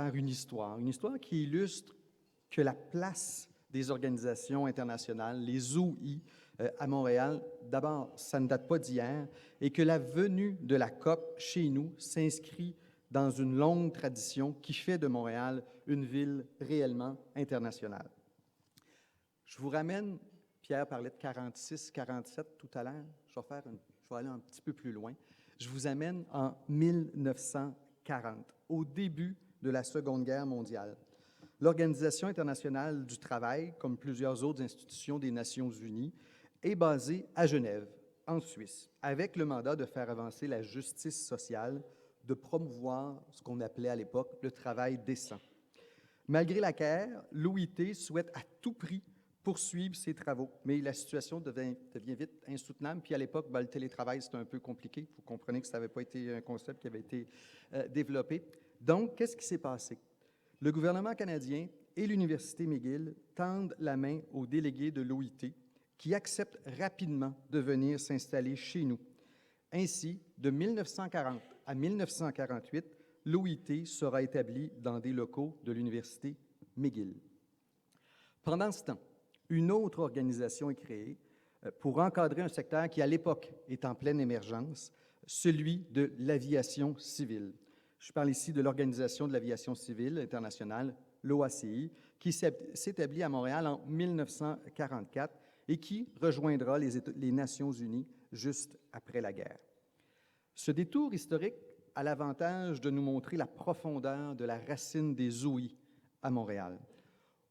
faire une histoire qui illustre que la place des organisations internationales, les OI, à Montréal, d'abord, ça ne date pas d'hier, et que la venue de la COP chez nous s'inscrit dans une longue tradition qui fait de Montréal une ville réellement internationale. Je vous ramène, Pierre parlait de 46, 47 tout à l'heure, je vais aller un petit peu plus loin. Je vous amène en 1940, au début de la Seconde Guerre mondiale. L'Organisation internationale du travail, comme plusieurs autres institutions des Nations unies, est basée à Genève, en Suisse, avec le mandat de faire avancer la justice sociale, de promouvoir ce qu'on appelait à l'époque le travail décent. Malgré la guerre, l'OIT souhaite à tout prix poursuivre ses travaux, mais la situation devient vite insoutenable. Puis à l'époque, le télétravail, c'était un peu compliqué. Vous comprenez que ça n'avait pas été un concept qui avait été développé. Donc, qu'est-ce qui s'est passé? Le gouvernement canadien et l'Université McGill tendent la main aux délégués de l'OIT qui acceptent rapidement de venir s'installer chez nous. Ainsi, de 1940 à 1948, l'OIT sera établie dans des locaux de l'Université McGill. Pendant ce temps, une autre organisation est créée pour encadrer un secteur qui, à l'époque, est en pleine émergence, celui de l'aviation civile. Je parle ici de l'Organisation de l'aviation civile internationale, l'OACI, qui s'établit à Montréal en 1944 et qui rejoindra les Nations unies juste après la guerre. Ce détour historique a l'avantage de nous montrer la profondeur de la racine des OI à Montréal.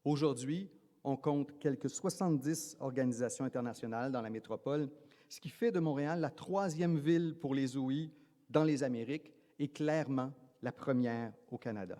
Aujourd'hui, on compte quelques 70 organisations internationales dans la métropole, ce qui fait de Montréal la troisième ville pour les OI dans les Amériques et clairement la première au Canada.